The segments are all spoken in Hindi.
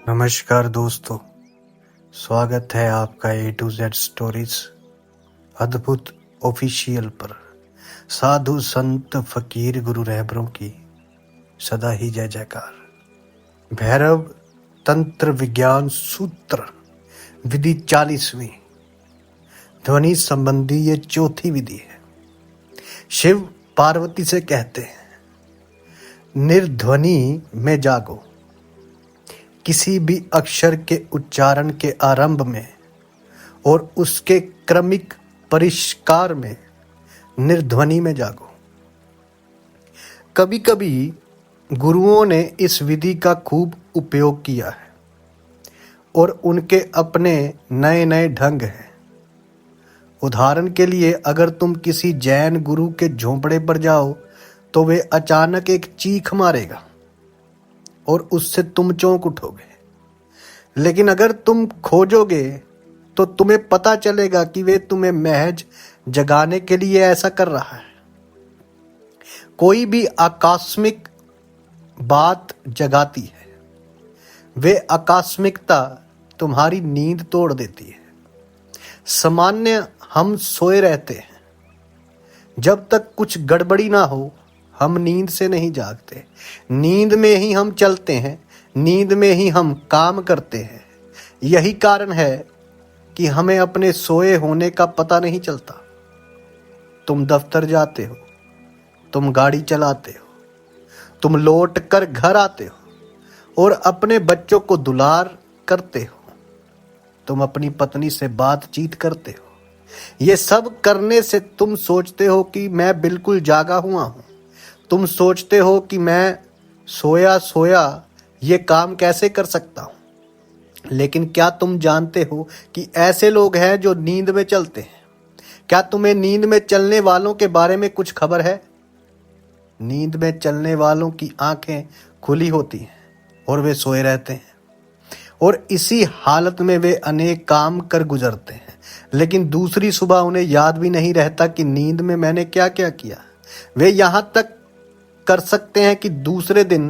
नमस्कार दोस्तों, स्वागत है आपका A to Z स्टोरीज अद्भुत ऑफिशियल पर। साधु संत फकीर गुरु रहबरों की सदा ही जय जयकार। भैरव तंत्र विज्ञान सूत्र विधि 40वीं ध्वनि संबंधी ये चौथी विधि है। शिव पार्वती से कहते हैं, निर्ध्वनि में जागो। किसी भी अक्षर के उच्चारण के आरंभ में और उसके क्रमिक परिष्कार में निर्ध्वनि में जागो। कभी कभी गुरुओं ने इस विधि का खूब उपयोग किया है और उनके अपने नए नए ढंग हैं। उदाहरण के लिए, अगर तुम किसी जैन गुरु के झोंपड़े पर जाओ तो वे अचानक एक चीख मारेगा और उससे तुम चौंक उठोगे। लेकिन अगर तुम खोजोगे तो तुम्हें पता चलेगा कि वे तुम्हें महज जगाने के लिए ऐसा कर रहा है। कोई भी आकस्मिक बात जगाती है, वे आकस्मिकता तुम्हारी नींद तोड़ देती है। सामान्य हम सोए रहते हैं, जब तक कुछ गड़बड़ी ना हो हम नींद से नहीं जागते। नींद में ही हम चलते हैं, नींद में ही हम काम करते हैं। यही कारण है कि हमें अपने सोए होने का पता नहीं चलता। तुम दफ्तर जाते हो, तुम गाड़ी चलाते हो, तुम लौट कर घर आते हो और अपने बच्चों को दुलार करते हो। तुम अपनी पत्नी से बातचीत करते हो। ये सब करने से तुम सोचते हो कि मैं बिल्कुल जागा हुआ हूं। तुम सोचते हो कि मैं सोया सोया ये काम कैसे कर सकता हूं। लेकिन क्या तुम जानते हो कि ऐसे लोग हैं जो नींद में चलते हैं? क्या तुम्हें नींद में चलने वालों के बारे में कुछ खबर है? नींद में चलने वालों की आंखें खुली होती हैं और वे सोए रहते हैं, और इसी हालत में वे अनेक काम कर गुजरते हैं। लेकिन दूसरी सुबह उन्हें याद भी नहीं रहता कि नींद में मैंने क्या क्या किया। वे यहां तक कर सकते हैं कि दूसरे दिन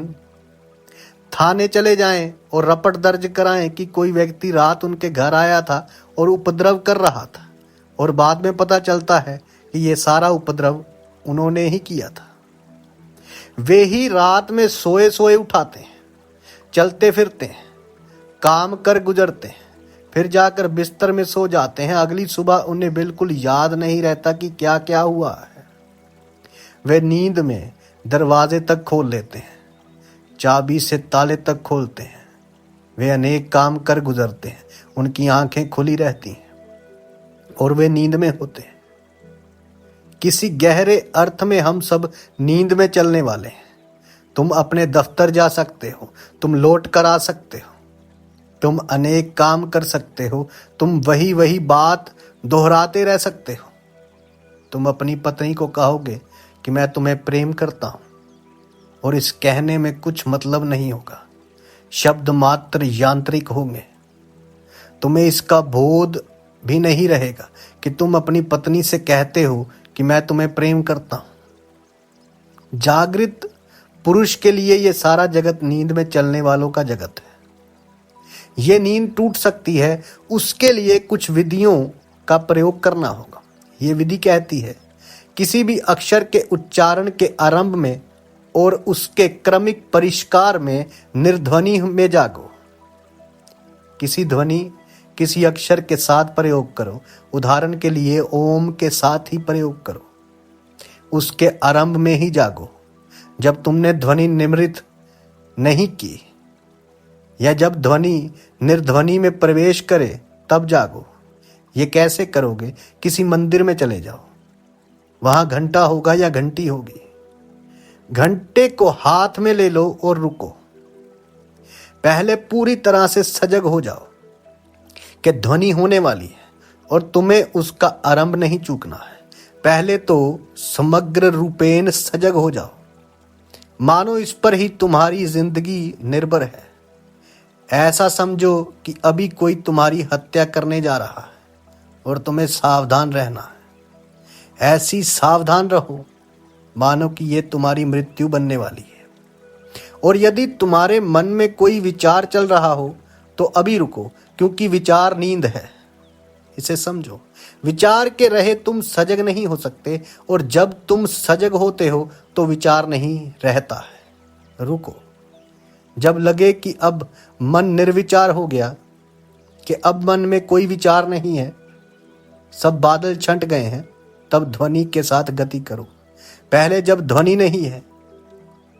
थाने चले जाएं और रपट दर्ज कराएं कि कोई व्यक्ति रात उनके घर आया था और उपद्रव कर रहा था, और बाद में पता चलता है कि ये सारा उपद्रव उन्होंने ही किया था। वे ही रात में सोए सोए उठाते हैं, चलते फिरते हैं, काम कर गुजरते हैं, फिर जाकर बिस्तर में सो जाते हैं। अगली सुबह उन्हें बिल्कुल याद नहीं रहता कि क्या क्या हुआ है। वे नींद में दरवाजे तक खोल लेते हैं, चाबी से ताले तक खोलते हैं। वे अनेक काम कर गुजरते हैं, उनकी आंखें खुली रहती हैं और वे नींद में होते हैं। किसी गहरे अर्थ में हम सब नींद में चलने वाले हैं। तुम अपने दफ्तर जा सकते हो, तुम लौट कर आ सकते हो, तुम अनेक काम कर सकते हो, तुम वही वही बात दोहराते रह सकते हो। तुम अपनी पत्नी को कहोगे कि मैं तुम्हें प्रेम करता हूं, और इस कहने में कुछ मतलब नहीं होगा। शब्द मात्र यांत्रिक होंगे। तुम्हें इसका बोध भी नहीं रहेगा कि तुम अपनी पत्नी से कहते हो कि मैं तुम्हें प्रेम करता हूं। जागृत पुरुष के लिए यह सारा जगत नींद में चलने वालों का जगत है। यह नींद टूट सकती है, उसके लिए कुछ विधियों का प्रयोग करना होगा। यह विधि कहती है, किसी भी अक्षर के उच्चारण के आरंभ में और उसके क्रमिक परिष्कार में निर्ध्वनि में जागो। किसी ध्वनि किसी अक्षर के साथ प्रयोग करो। उदाहरण के लिए, ओम के साथ ही प्रयोग करो। उसके आरंभ में ही जागो। जब तुमने ध्वनि निमृत नहीं की या जब ध्वनि निर्ध्वनि में प्रवेश करे तब जागो। ये कैसे करोगे? किसी मंदिर में चले जाओ, वहां घंटा होगा या घंटी होगी। घंटे को हाथ में ले लो और रुको। पहले पूरी तरह से सजग हो जाओ कि ध्वनि होने वाली है और तुम्हें उसका आरंभ नहीं चूकना है। पहले तो समग्र रूपेण सजग हो जाओ, मानो इस पर ही तुम्हारी जिंदगी निर्भर है। ऐसा समझो कि अभी कोई तुम्हारी हत्या करने जा रहा है और तुम्हें सावधान रहना है। ऐसी सावधान रहो मानो कि ये तुम्हारी मृत्यु बनने वाली है। और यदि तुम्हारे मन में कोई विचार चल रहा हो तो अभी रुको, क्योंकि विचार नींद है। इसे समझो, विचार के रहे तुम सजग नहीं हो सकते, और जब तुम सजग होते हो तो विचार नहीं रहता है। रुको, जब लगे कि अब मन निर्विचार हो गया, कि अब मन में कोई विचार नहीं है, सब बादल छंट गए हैं, तब ध्वनि के साथ गति करो। पहले जब ध्वनि नहीं है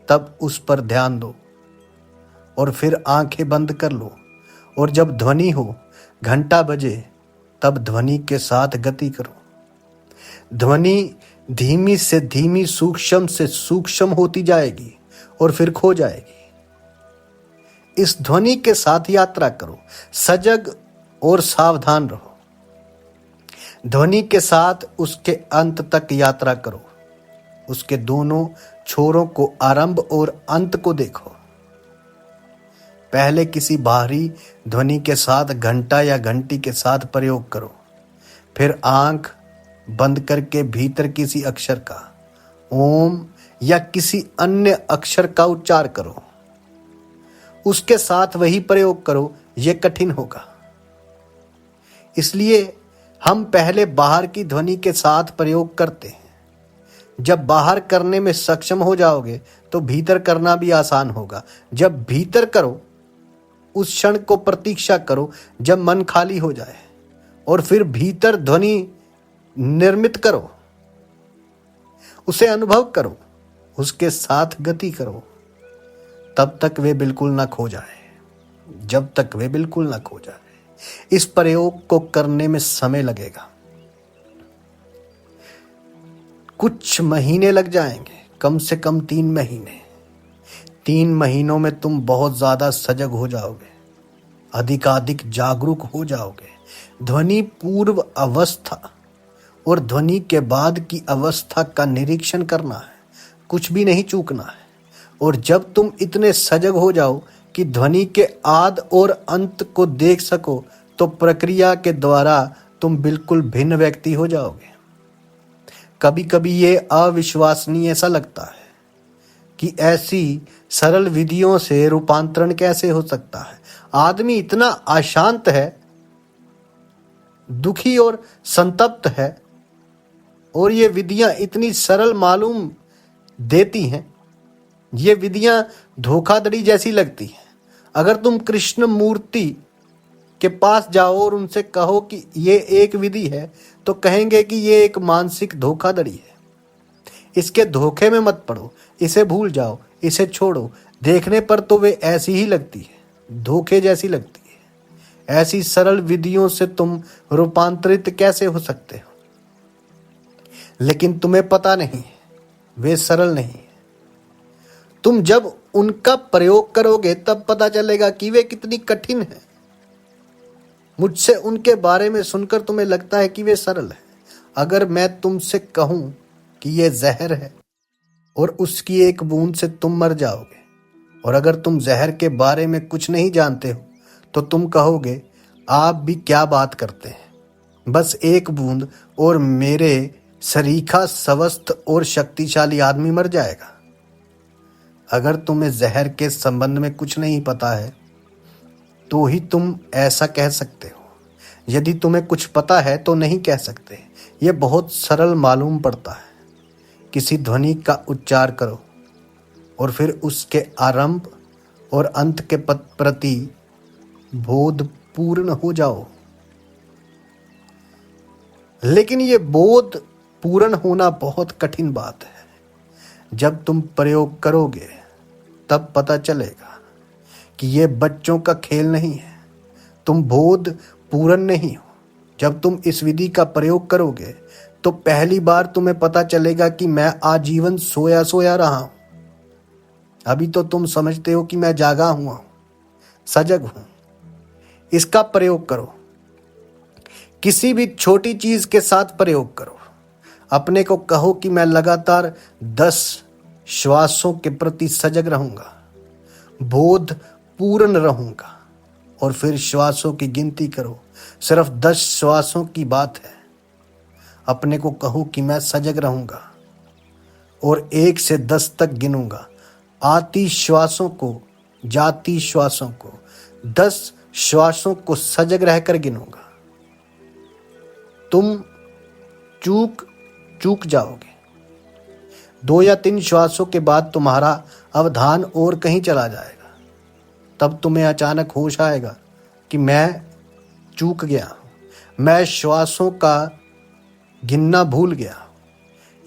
तब उस पर ध्यान दो, और फिर आंखें बंद कर लो, और जब ध्वनि हो, घंटा बजे, तब ध्वनि के साथ गति करो। ध्वनि धीमी से धीमी, सूक्ष्म से सूक्ष्म होती जाएगी और फिर खो जाएगी। इस ध्वनि के साथ यात्रा करो, सजग और सावधान रहो। ध्वनि के साथ उसके अंत तक यात्रा करो, उसके दोनों छोरों को, आरंभ और अंत को देखो। पहले किसी बाहरी ध्वनि के साथ घंटा या घंटी के साथ प्रयोग करो, फिर आंख बंद करके भीतर किसी अक्षर का, ओम या किसी अन्य अक्षर का उच्चार करो, उसके साथ वही प्रयोग करो। यह कठिन होगा, इसलिए हम पहले बाहर की ध्वनि के साथ प्रयोग करते हैं। जब बाहर करने में सक्षम हो जाओगे तो भीतर करना भी आसान होगा। जब भीतर करो, उस क्षण को प्रतीक्षा करो जब मन खाली हो जाए, और फिर भीतर ध्वनि निर्मित करो, उसे अनुभव करो, उसके साथ गति करो, तब तक वे बिल्कुल ना खो जाए, जब तक वे बिल्कुल ना खो जाए। इस प्रयोग को करने में समय लगेगा, कुछ महीने लग जाएंगे, कम से कम 3 महीने। 3 महीनों में तुम बहुत ज्यादा सजग हो जाओगे, अधिकाधिक जागरूक हो जाओगे। ध्वनि पूर्व अवस्था और ध्वनि के बाद की अवस्था का निरीक्षण करना है, कुछ भी नहीं चूकना है। और जब तुम इतने सजग हो जाओ कि ध्वनि के आद और अंत को देख सको, तो प्रक्रिया के द्वारा तुम बिल्कुल भिन्न व्यक्ति हो जाओगे। कभी कभी ये अविश्वसनीय ऐसा लगता है कि ऐसी सरल विधियों से रूपांतरण कैसे हो सकता है। आदमी इतना अशांत है, दुखी और संतप्त है, और ये विधियां इतनी सरल मालूम देती हैं। ये विधियां धोखाधड़ी जैसी लगती हैं। अगर तुम कृष्ण मूर्ति के पास जाओ और उनसे कहो कि ये एक विधि है, तो कहेंगे कि ये एक मानसिक धोखाधड़ी है। इसके धोखे में मत पड़ो, इसे भूल जाओ, इसे छोड़ो। देखने पर तो वे ऐसी ही लगती है, धोखे जैसी लगती है। ऐसी सरल विधियों से तुम रूपांतरित कैसे हो सकते हो? लेकिन तुम्हें पता नहीं, वे सरल नहीं। तुम जब उनका प्रयोग करोगे तब पता चलेगा कि वे कितनी कठिन है। मुझसे उनके बारे में सुनकर तुम्हें लगता है कि वे सरल है। अगर मैं तुमसे कहूं कि ये जहर है और उसकी एक बूंद से तुम मर जाओगे, और अगर तुम जहर के बारे में कुछ नहीं जानते हो, तो तुम कहोगे आप भी क्या बात करते हैं, बस एक बूंद और मेरे सरीखा स्वस्थ और शक्तिशाली आदमी मर जाएगा। अगर तुम्हें जहर के संबंध में कुछ नहीं पता है तो ही तुम ऐसा कह सकते हो। यदि तुम्हें कुछ पता है तो नहीं कह सकते। यह बहुत सरल मालूम पड़ता है। किसी ध्वनि का उच्चार करो और फिर उसके आरंभ और अंत के प्रति बोध पूर्ण हो जाओ। लेकिन यह बोध पूर्ण होना बहुत कठिन बात है। जब तुम प्रयोग करोगे तब पता चलेगा कि यह बच्चों का खेल नहीं है। तुम बोध पूर्ण नहीं हो। जब तुम इस विधि का प्रयोग करोगे तो पहली बार तुम्हें पता चलेगा कि मैं आजीवन सोया सोया रहा हूं। अभी तो तुम समझते हो कि मैं जागा हुआ हूं, सजग हूं। इसका प्रयोग करो। किसी भी छोटी चीज के साथ प्रयोग करो। अपने को कहो कि मैं लगातार 10 श्वासों के प्रति सजग रहूंगा, बोध पूर्ण रहूंगा, और फिर श्वासों की गिनती करो। सिर्फ 10 श्वासों की बात है। अपने को कहो कि मैं सजग रहूंगा और 1 से 10 तक गिनूंगा। आती श्वासों को, जाती श्वासों को, 10 श्वासों को सजग रहकर गिनूंगा। तुम चूक जाओगे। 2 या 3 श्वासों के बाद तुम्हारा अवधान और कहीं चला जाएगा। तब तुम्हें अचानक होश आएगा कि मैं चूक गया हूं, मैं श्वासों का गिनना भूल गया।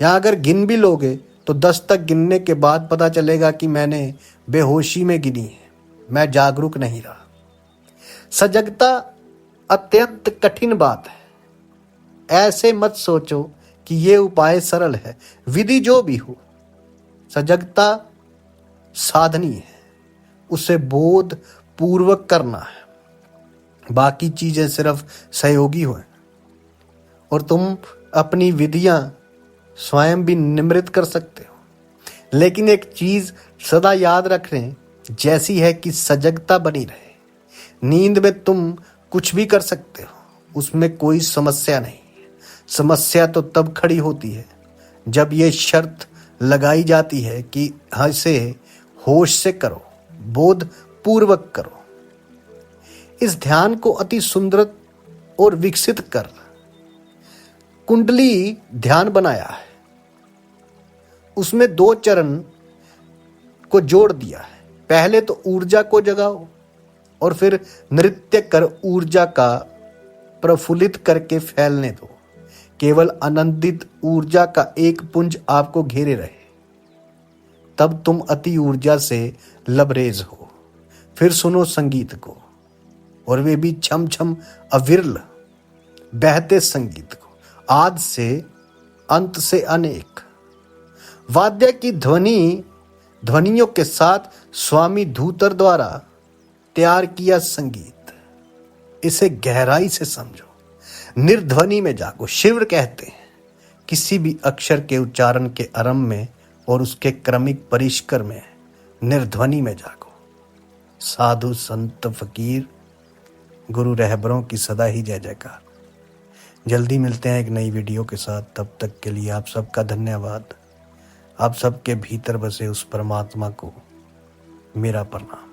या अगर गिन भी लोगे तो 10 तक गिनने के बाद पता चलेगा कि मैंने बेहोशी में गिनी है, मैं जागरूक नहीं रहा। सजगता अत्यंत कठिन बात है। ऐसे मत सोचो कि ये उपाय सरल है। विधि जो भी हो, सजगता साधनी है, उसे बोध पूर्वक करना है। बाकी चीजें सिर्फ सहयोगी हो। और तुम अपनी विधियां स्वयं भी निम्रित कर सकते हो। लेकिन एक चीज सदा याद रखने जैसी है कि सजगता बनी रहे। नींद में तुम कुछ भी कर सकते हो, उसमें कोई समस्या नहीं। समस्या तो तब खड़ी होती है जब ये शर्त लगाई जाती है कि इसे होश से करो, बोध पूर्वक करो। इस ध्यान को अति सुंदर और विकसित कर कुंडली ध्यान बनाया है। उसमें 2 चरण को जोड़ दिया है। पहले तो ऊर्जा को जगाओ और फिर नृत्य कर ऊर्जा का प्रफुल्लित करके फैलने दो। केवल आनंदित ऊर्जा का एक पुंज आपको घेरे रहे, तब तुम अति ऊर्जा से लबरेज हो। फिर सुनो संगीत को, और वे भी छम छम अविरल बहते संगीत को, आद से अंत से अनेक। वाद्य की ध्वनियों के साथ स्वामी धूतर द्वारा तैयार किया संगीत। इसे गहराई से समझो, निर्ध्वनि में जागो। शिव कहते हैं किसी भी अक्षर के उच्चारण के आरंभ में और उसके क्रमिक परिष्कर में निर्ध्वनि में जागो। साधु संत फकीर गुरु रहबरों की सदा ही जय जयकार। जल्दी मिलते हैं एक नई वीडियो के साथ। तब तक के लिए आप सबका धन्यवाद। आप सबके भीतर बसे उस परमात्मा को मेरा प्रणाम।